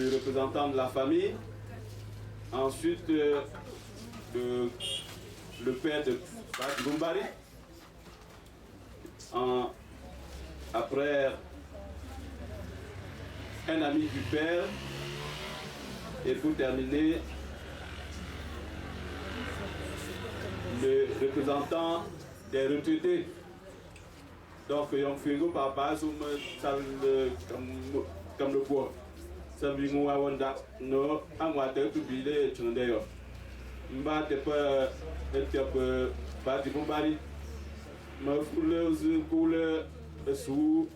du représentant de la famille. Ensuite, le père de Bumbari. Après, un ami du père. Et pour terminer, le représentant des retraités. Donc, Yong Fingo Papa, comme le bois. Ça veut dire que nous avons tout bilé et Chandéo. Mba te pas être pas du Bombari. Ma foule sous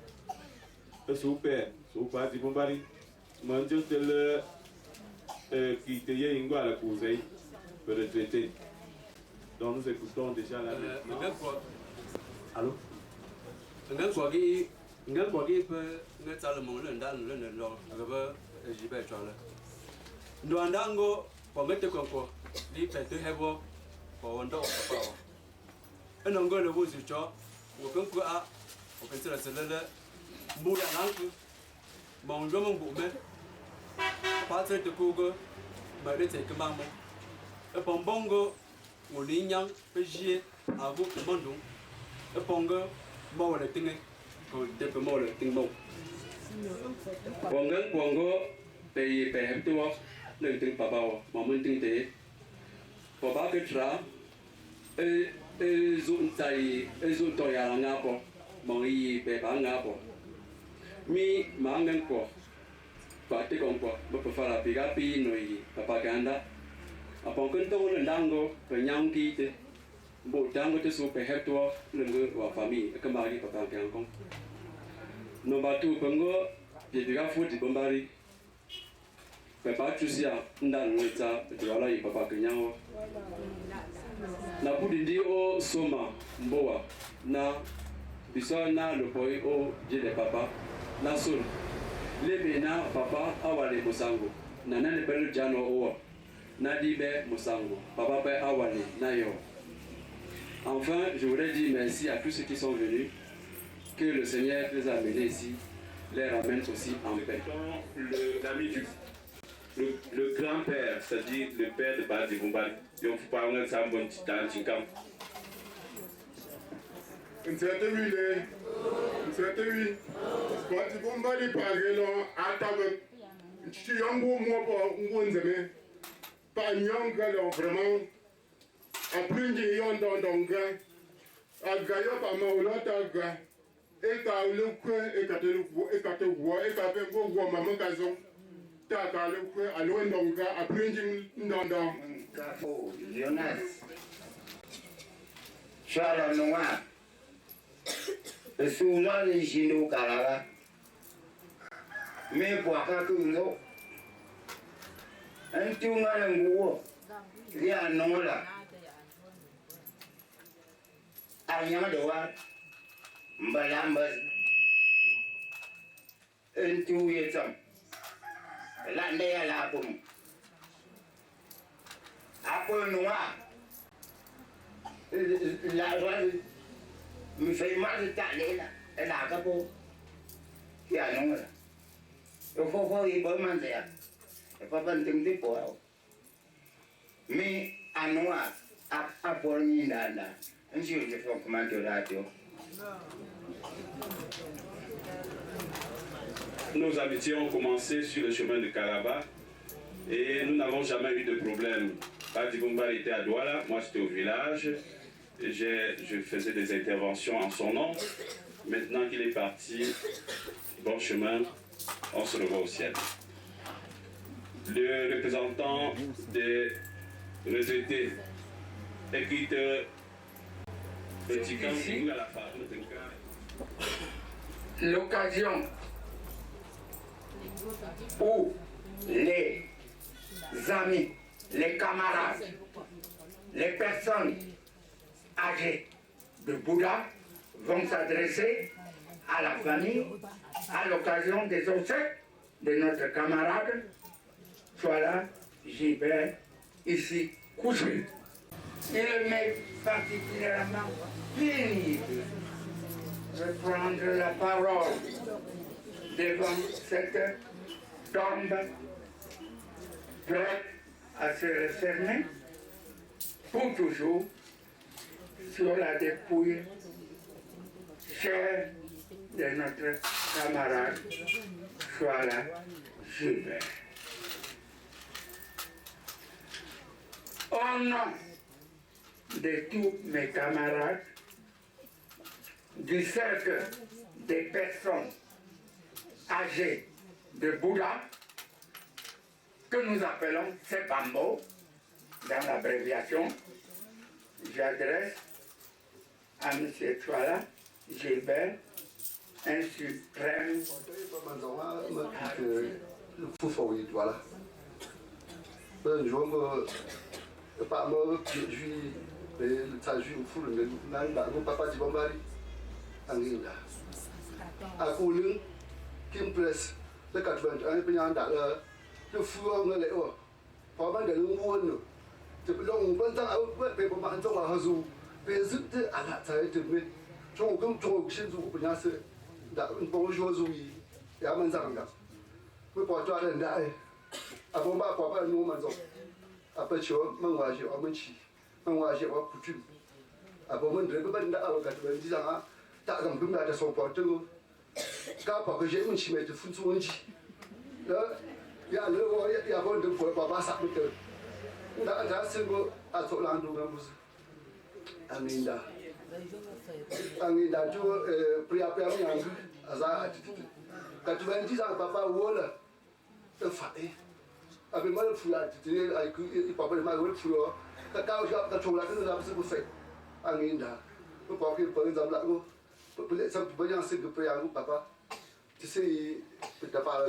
père, sous pas du Bombari. Mon Dieu, le qui était hier à la cousin pour le traiter. Donc nous écoutons déjà la allô? Ngan kwa gi pe ngan tsala mo le ndan le lo agaba jibe chwala ndo andango po mete konko li pe te hebo po ndo pa pa enongo le wuzu cho wo kan ku a wo kan tsala tsala mu ya nanku mo ndo mo bu me pa tse te ku go ba de te kama mo e pombongo wo ni nyang pe jie agu mondo e pongo mo le tinge ko de pe mo le ting mo pongan pongo pe hem tu le ting pa ba mo mun ting te po ba ke tra zu tai zu to ya nga po mo yi pe ba nga po mi ma ngan ko pa te kon po mo pa la piga pi no yi pa ganda a pongan to le dango pe nyang ki te bộ trang có thể số phải hết tua lần nữa của family cái mà đi vào tàng keng không nó bắt tu bằng ngô thì việc phút thì bấm bari phải bắt chú sia đàn người ta thì vào lại papa cái nhau na budi đi ô soma mboa na bisa na lo poi ô jede papa na sun lebe na papa awale musango na nane pelu jano ô na dibe musango papa pe awale na yo. Enfin, je voudrais dire merci à tous ceux qui sont venus, que le Seigneur les a amenés ici, les ramène aussi en paix. Le grand-père, c'est-à-dire le père de Badi Bumbari, il faut pas de ça bon dans Chinkam. Badi Bumbari pagelo atabe chiyambo mo po ngonzeme pa nyonga lo vraiment apringi yon donga agayo pa maulota ga eka lukwe eka te wo eka pe go wo mama kazo ta ka lukwe alo donga apringi ndondo kafo Jonas Shala noa Suma ni shindo kalala me kwa ka kuno antunga nguo ya nola ayam doa balambas entu yetam lande ya lapum apa noa la ras mi fai mal ta lela la kapo ya nola fo i bo man ya pa ban ting di po mi anoa a por ni nada. Nos amitiés ont commencé sur le chemin de Calabar et nous n'avons jamais eu de problème. Badi Bumbari était à Douala, moi j'étais au village, je faisais des interventions en son nom. Maintenant qu'il est parti, bon chemin, on se revoit au ciel. Le représentant des retraités quitte l'occasion où les amis, les camarades, les personnes âgées de Bouddha vont s'adresser à la famille à l'occasion des obsèques de notre camarade. Voilà, j'y vais ici couché. Il m'est particulièrement pénible de prendre la parole devant cette tombe prête à se refermer pour toujours sur la dépouille chère de notre camarade Chouala Gilbert. Au nom de tous mes camarades du cercle des personnes âgées de Bouddha, que nous appelons CEPAMBO, dans l'abréviation, j'adresse à M. Chouala Gilbert un suprême. Kim Press, le 81 penyang dak le fuang le o. Pa ban de lu won no. Te long ban tang au pe pa man zong ha zu. Pe zit de ala tai te me. Chong gong chong xin zu penyang se. Da bon jo zu yi. Ya man zang da. Pe pa jwa de da ai. A bon ba pa nu man zong. A pe chio man wa ji o man chi. Man wa ji o pu tu. A bon man de ban da au ka de ji zang a. Da gam dum da de so pa tu. Quand pas que j'ai une chimie de foutre sur un chi. Là, il y a le roi, il y a bon de pour pas ça peut-être. Là, c'est bon à tout l'endroit même. Aminda. Aminda, tu pria yang azar attitude. 90 ans papa wala. Le fait. Avec moi le fou là, tu dis avec il papa le mal le fou là. Quand je chola que nous avons ce fait. Aminda. Pour pas que par exemple là peut-être ça peut bien c'est que pour un papa tu sais peut-être pas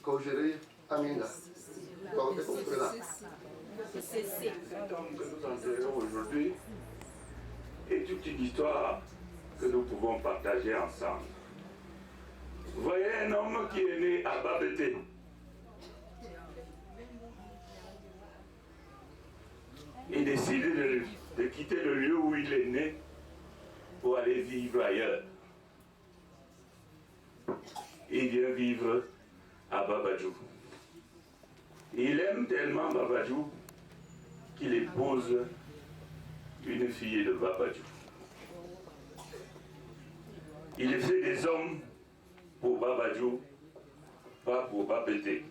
quand gérer Amina donc c'est pour là que nous enterrons aujourd'hui est toute une histoire que nous pouvons partager ensemble. Vous voyez un homme qui est né à Babete. Il décide de quitter le lieu où il est né pour aller vivre ailleurs. Il vient vivre à Babadjou. Il aime tellement Babadjou qu'il épouse une fille de Babadjou. Il fait des hommes pour Babadjou, pas pour Babete.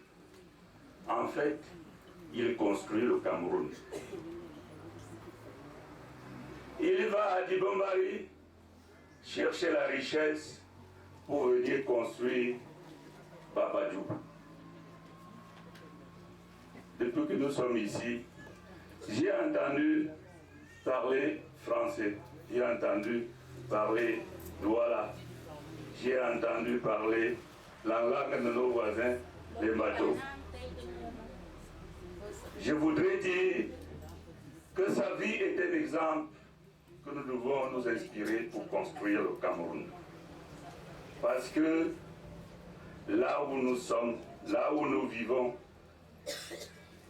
En fait, il construit le Cameroun. Il va à Dibombari chercher la richesse pour venir construire Babadjou. Depuis que nous sommes ici, j'ai entendu parler français, j'ai entendu parler douala, j'ai entendu parler la langue de nos voisins, les Matos. Je voudrais dire que sa vie est un exemple que nous devons nous inspirer pour construire le Cameroun. Parce que là où nous sommes, là où nous vivons,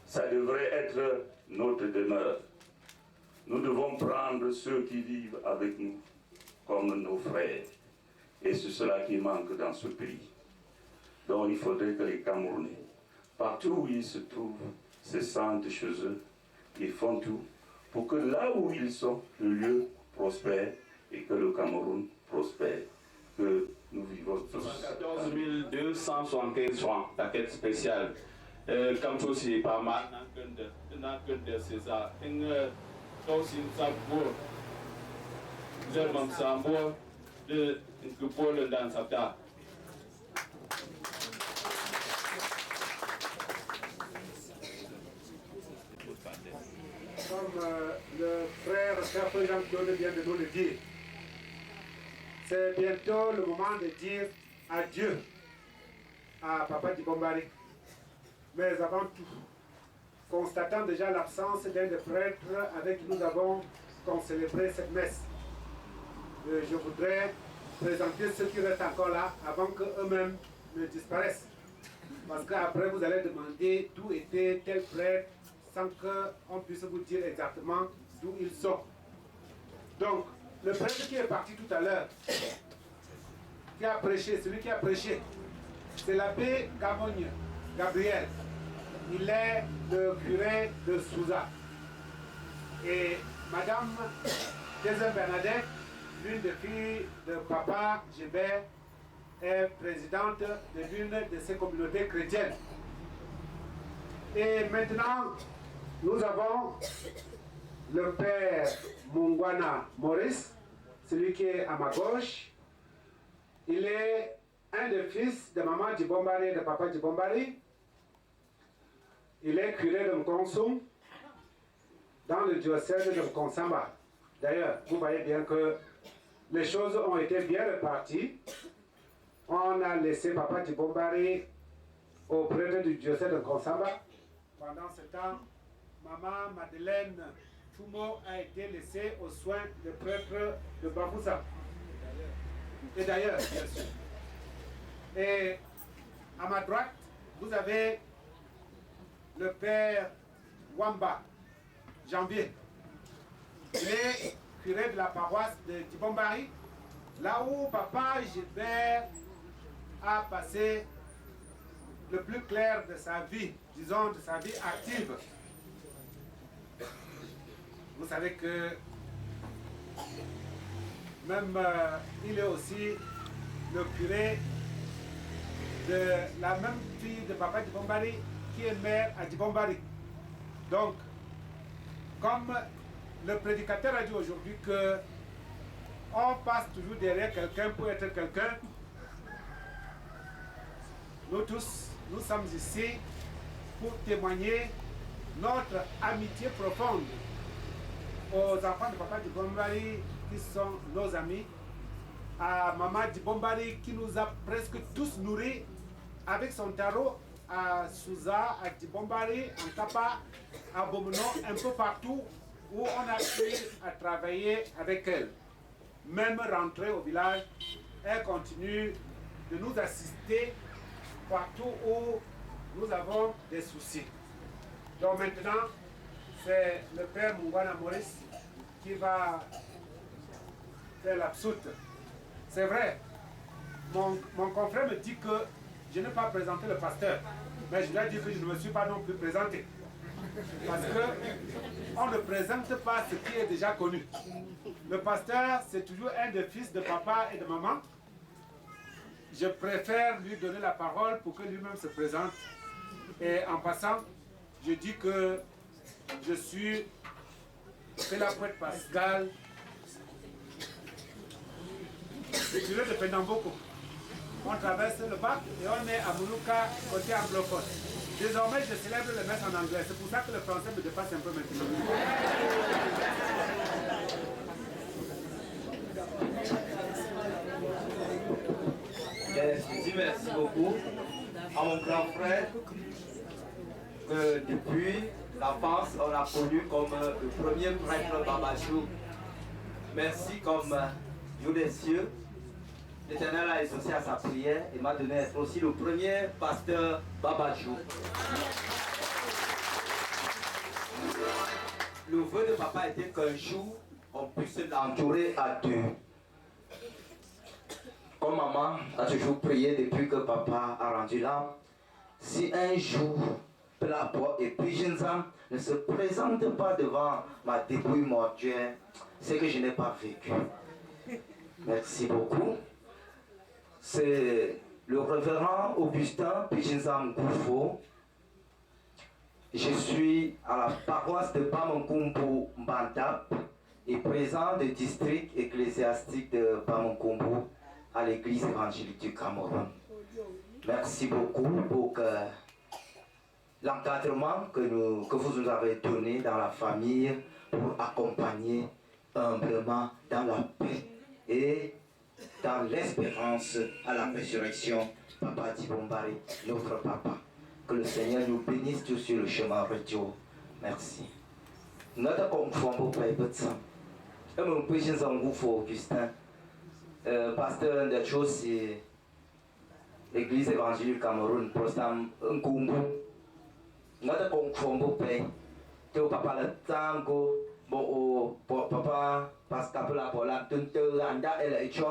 ça devrait être notre demeure. Nous devons prendre ceux qui vivent avec nous comme nos frères. Et c'est cela qui manque dans ce pays. Donc il faudrait que les Camerounais, partout où ils se trouvent, se sentent chez eux. Ils font tout pour que là où ils sont, le lieu prospère et que le Cameroun prospère, que nous vivons tous. 14 275 francs, la quête spéciale. Comme ça, c'est pas mal. C'est ça. Aussi, ça pour. Vous avez un sambo de Paul dans sa table. Comme le frère Jean-Claude vient de nous le dire, c'est bientôt le moment de dire adieu à Papa Dibombari. Mais avant tout, constatant déjà l'absence d'un des prêtres avec qui nous avons célébré cette messe, je voudrais présenter ceux qui restent encore là avant qu'eux-mêmes ne disparaissent. Parce qu'après vous allez demander d'où était tel prêtre sans qu'on puisse vous dire exactement d'où ils sont. Donc, le prêtre qui est parti tout à l'heure, qui a prêché, celui qui a prêché, c'est l'abbé Gamogne, Gabriel. Il est le curé de Souza. Et Madame Thésée Bernadette, l'une des filles de Papa Gilbert, est présidente de l'une de ces communautés chrétiennes. Et maintenant, nous avons le père Mungwana Maurice, celui qui est à ma gauche. Il est un des fils de maman Djibombari et de papa Djibombari. Il est curé de Mkonsum dans le diocèse de Mkonsamba. D'ailleurs, vous voyez bien que les choses ont été bien réparties. On a laissé papa Djibombari au prêtre du diocèse de Mkonsamba. Pendant ce temps, maman Madeleine Fumo a été laissée aux soins du prêtre de Bafoussa. Et d'ailleurs, bien sûr. Et à ma droite, vous avez le père Wamba, Janvier. Il est curé de la paroisse de Djibombari, là où papa Gilbert a passé le plus clair de sa vie, disons de sa vie active. Vous savez que même il est aussi le curé de la même fille de papa Djibombari qui est mère à Djibombari. Donc, comme le prédicateur a dit aujourd'hui que on passe toujours derrière quelqu'un pour être quelqu'un, nous tous, nous sommes ici pour témoigner notre amitié profonde aux enfants de papa Djibombari qui sont nos amis, à maman Djibombari qui nous a presque tous nourris avec son tarot à Souza, à Djibombari, en Kapa, à Bomono, un peu partout où on a pu à travailler avec elle. Même rentrée au village, elle continue de nous assister partout où nous avons des soucis. Donc maintenant, c'est le père Mungwana Maurice qui va faire l'absoute. C'est vrai, mon confrère me dit que je n'ai pas présenté le pasteur, mais je lui ai dit que je ne me suis pas non plus présenté. Parce qu'on ne présente pas ce qui est déjà connu. Le pasteur, c'est toujours un des fils de papa et de maman. Je préfère lui donner la parole pour que lui-même se présente. Et en passant, je dis que je suis Pelapouette Pascal, le curé de Pendamboko. On traverse le bac et on est à Moulouka, côté anglophone. Désormais, je célèbre le messe en anglais. C'est pour ça que le français me dépasse un peu maintenant. Je dis merci beaucoup à mon grand frère que depuis l'enfance, on a connu comme le premier prêtre Babajou. Merci comme Dieu des cieux. L'Éternel a exaucé à sa prière et m'a donné d'être aussi le premier pasteur Babajou. Le vœu de papa était qu'un jour, on puisse l'entourer à deux. Comme maman a toujours prié depuis que papa a rendu l'âme, si un jour, Pelapouette et puis Jinzam ne se présentent pas devant ma dépouille mortuaire, c'est que je n'ai pas vécu. Merci beaucoup. C'est le révérend Augustin Pichinzam Goufo. Je suis à la paroisse de Bamankumbu Mbantap et présent du district ecclésiastique de Bamankumbu à l'église évangélique du Cameroun. Merci beaucoup pour l'encadrement que vous nous avez donné dans la famille pour accompagner humblement dans la paix et dans l'espérance à la résurrection, Papa Djibombari, notre papa. Que le Seigneur nous bénisse tous sur le chemin retour. Merci. Notre conforme au Père Betsan. Et mon péché en Goufo Augustin, pasteur de chose, l'église évangélique Cameroun, prostam Nkumbu. Notre conforme au Père. Tu papa le tango, bon papa, parce que la pola, tu anda et la écho.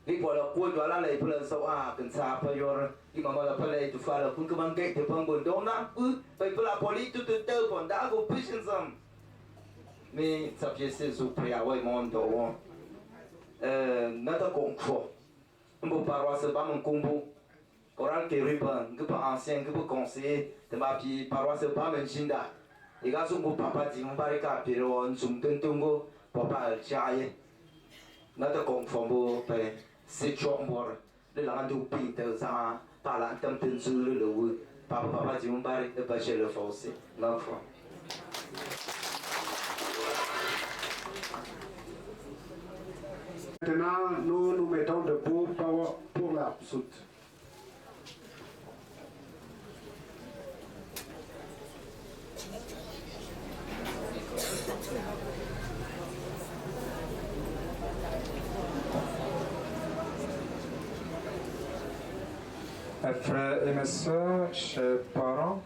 vì bỏ là cuối đó là lấy phần sau cần xa phải rồi khi mà là phần lấy tu phải là cũng bằng cái thì phần buồn đó nó phải là poli tu tu phần đã có patience mais ça pièce sous prière mon do nata cũng khó một paroisse ba mon combo oral que ruban que pas ancien que pas conseiller de ma pi paroisse ba men jinda et gars sont papa dit mon barika pero zum tentungo papa chaye nata cũng phong pe c'est chomor le la du pinter ça par la tam ten sur le papa dit mon barika pas chez le forcé l'enfant. Maintenant, nous nous mettons debout pour la soute. Frères et mes sœurs, chers parents,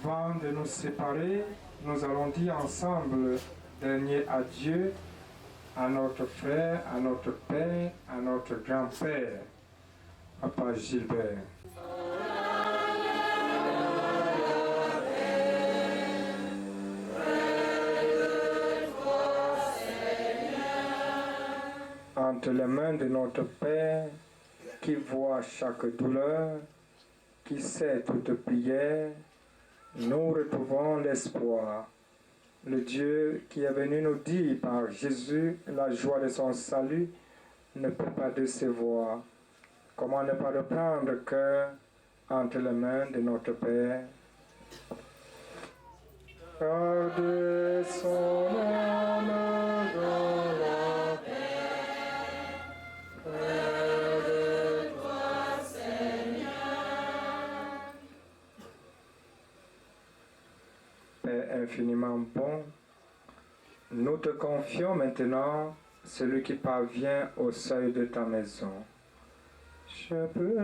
avant de nous séparer, nous allons dire ensemble dernier adieu à notre frère, à notre père, à notre grand-père, Papa Gilbert. Entre les mains de notre Père, qui voit chaque douleur, qui sait toute prière, nous retrouvons l'espoir. Le Dieu qui est venu nous dire par Jésus la joie de son salut ne peut pas décevoir. Comment ne pas reprendre cœur entre les mains de notre Père? Car de son âme dans la paix, près de toi, Seigneur. Père infiniment bon, nous te confions maintenant celui qui parvient au seuil de ta maison. Je prie,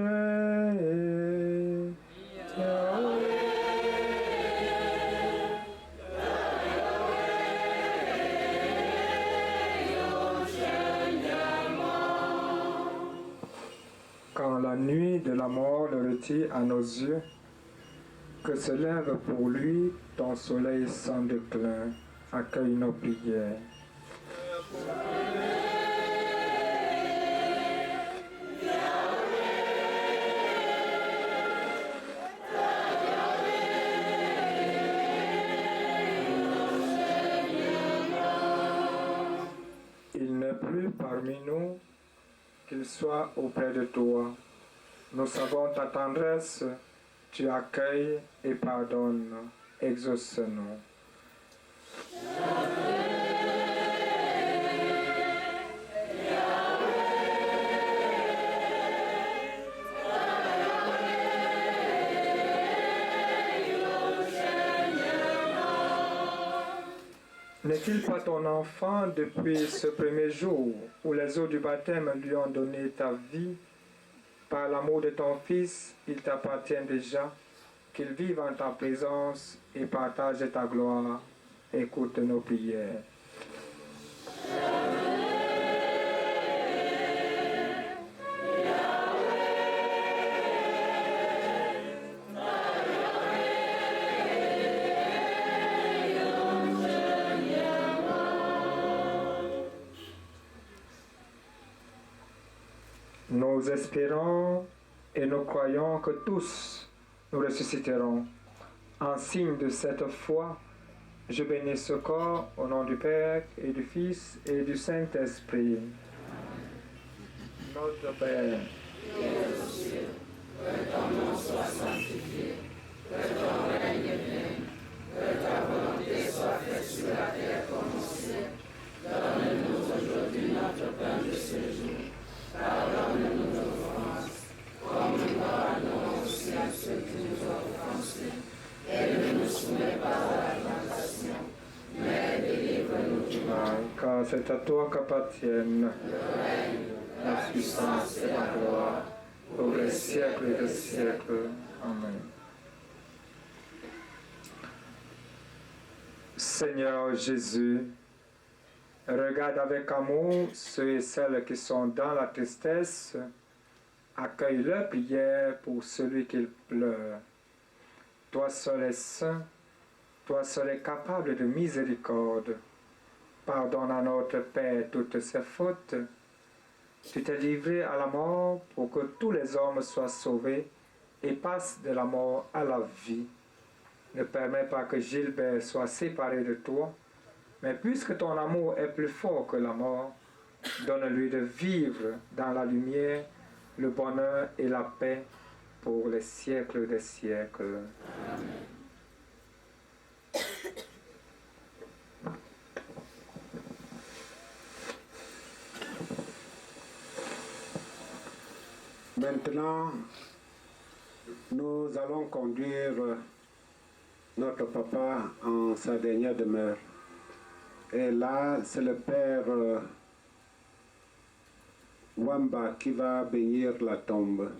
quand la nuit de la mort le retire à nos yeux, que se lève pour lui ton soleil sans déclin, accueille nos prières. Il n'est plus parmi nous, qu'il soit auprès de toi. Nous savons ta tendresse, tu accueilles et pardonnes, exauce-nous. N'est-il pas ton enfant depuis ce premier jour où les eaux du baptême lui ont donné ta vie? Par l'amour de ton Fils, il t'appartient déjà, qu'il vive en ta présence et partage ta gloire. Écoute nos prières. Nous espérons et nous croyons que tous nous ressusciterons. En signe de cette foi, je bénis ce corps au nom du Père et du Fils et du Saint-Esprit. Notre Père, qui es aux cieux, que ton nom soit sanctifié, que ton règne vienne, que ta volonté soit faite sur la terre comme au ciel. Donne-nous aujourd'hui notre pain de ce jour. Pardonne-nous nos offenses, comme nous pardonnons aussi à ceux qui nous ont offensés. Et ne nous soumets pas à la tentation, mais délivre-nous du mal. Car c'est à toi qu'appartiennent le règne, la puissance et la gloire, pour les siècles des siècles. Amen. Seigneur Jésus, Regarde avec amour ceux et celles qui sont dans la tristesse. Accueille leur prière pour celui qui pleure. Toi seul es saint, toi seul es capable de miséricorde. Pardonne à notre Père toutes ses fautes. Tu t'es livré à la mort pour que tous les hommes soient sauvés et passent de la mort à la vie. Ne permets pas que Gilbert soit séparé de toi, mais puisque ton amour est plus fort que la mort, donne-lui de vivre dans la lumière, le bonheur et la paix pour les siècles des siècles. Maintenant, nous allons conduire notre papa en sa dernière demeure. Et là, c'est le père Wamba qui va bénir la tombe.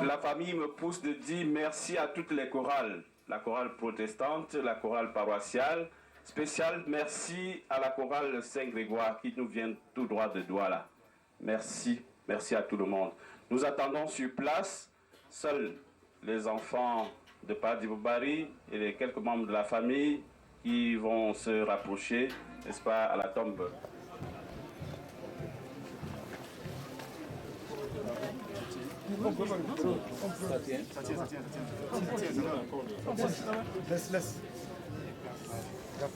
La famille me pousse de dire merci à toutes les chorales. La chorale protestante, la chorale paroissiale. Spécial merci à la chorale Saint-Grégoire qui nous vient tout droit de Douala. Merci, merci à tout le monde. Nous attendons sur place, seuls les enfants de Padi Boubari et les quelques membres de la famille qui vont se rapprocher, n'est-ce pas, à la tombe. Laisse. On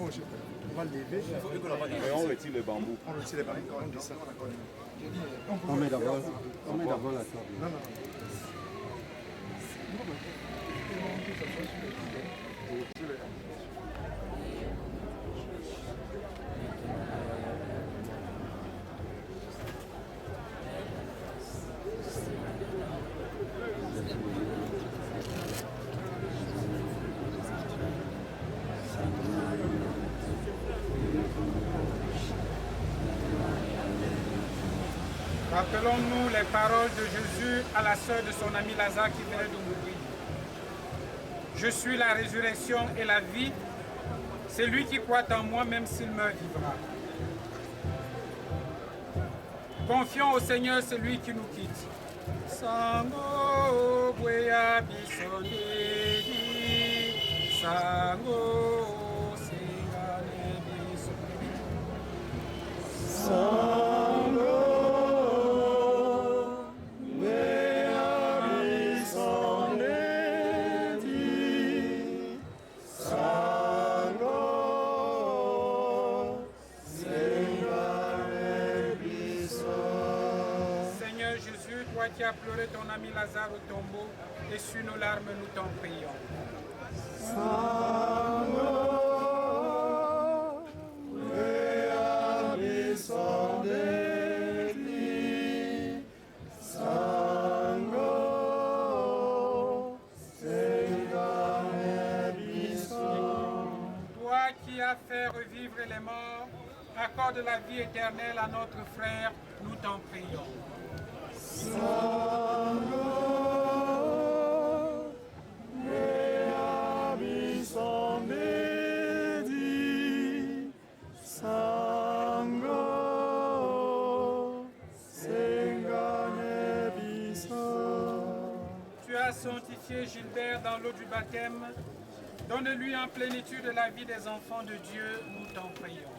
va le lever. Et on retire le bambou. On retire les bambous. On descend. On met d'abord la table. Non. Rappelons-nous les paroles de Jésus à la sœur de son ami Lazare qui venait de mourir. Je suis la résurrection et la vie. C'est lui qui croit en moi, même s'il meurt, vivra. Confions au Seigneur, c'est lui qui nous quitte. Sango Bweya Bisondedi, Sango Singane Bisondedi. Qui a pleuré ton ami Lazare au tombeau, et sur nos larmes nous t'en prions. Toi qui as fait revivre les morts, accorde la vie éternelle à notre frère, nous t'en prions. Tu as sanctifié Gilbert dans l'eau du baptême. Donne-lui en plénitude la vie des enfants de Dieu, nous t'en prions.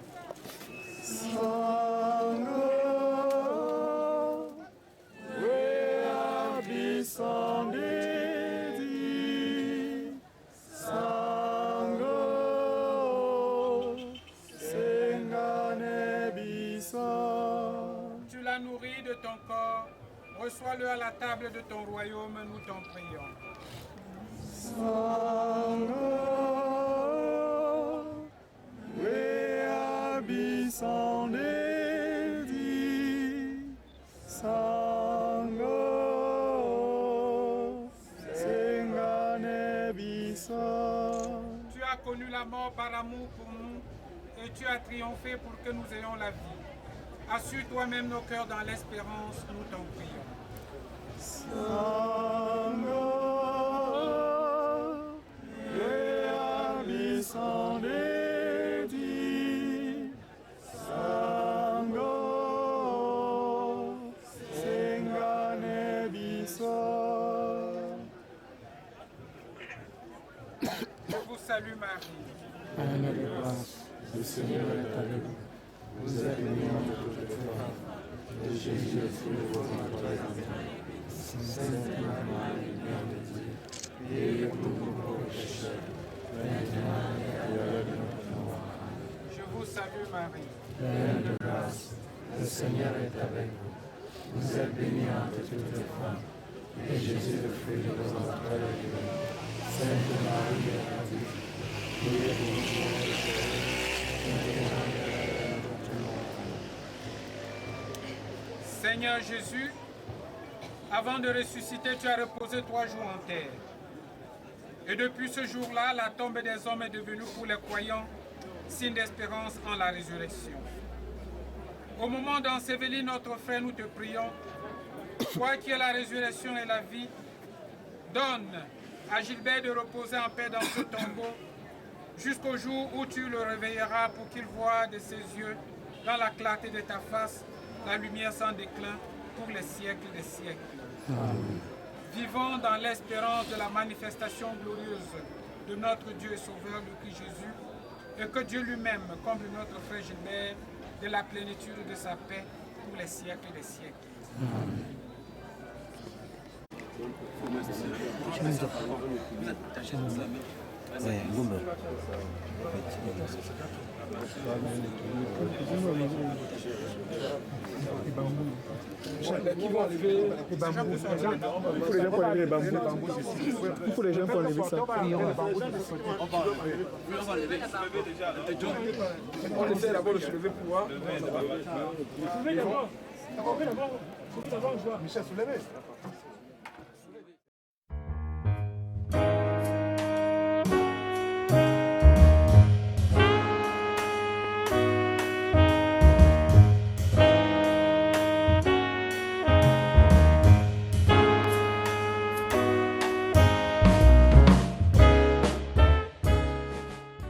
Tu l'as nourri de ton corps, reçois-le à la table de ton royaume, nous t'en prions. Tu as connu la mort par amour pour nous et tu as triomphé pour que nous ayons la vie. Assure toi-même nos cœurs dans l'espérance, nous t'en prions. Je vous salue Marie. Pleine de grâce, le Seigneur est avec vous. Vous êtes bénie entre toutes les femmes, et Jésus, le fruit de vos entrailles, est béni. Sainte Marie, Mère de Dieu, priez pour nous pauvres pécheurs, maintenant et à l'heure de notre mort. Je vous salue Marie. Pleine de grâce, le Seigneur est avec vous. Vous êtes bénie entre toutes les femmes, et Jésus, le fruit de vos entrailles, est béni. Sainte Marie, Mère de Dieu, priez pour nous pauvres pécheurs, maintenant et à l'heure de notre mort. Seigneur Jésus, avant de ressusciter, tu as reposé 3 jours en terre. Et depuis ce jour-là, la tombe des hommes est devenue pour les croyants signe d'espérance en la résurrection. Au moment d'ensevelir notre frère, nous te prions, toi qui es la résurrection et la vie, donne à Gilbert de reposer en paix dans ce tombeau jusqu'au jour où tu le réveilleras pour qu'il voie de ses yeux, dans la clarté de ta face, la lumière sans déclin pour les siècles des siècles. Amen. Vivons dans l'espérance de la manifestation glorieuse de notre Dieu et Sauveur, le Christ Jésus, et que Dieu lui-même comble notre frère Gilbert de la plénitude de sa paix pour les siècles des siècles. Amen. Qui vont enlever les bambous. Il faut les gens pour enlever les bambous. Il faut les gens pour enlever ça. On essaie d'abord de se lever pour voir. Michel, soulevez.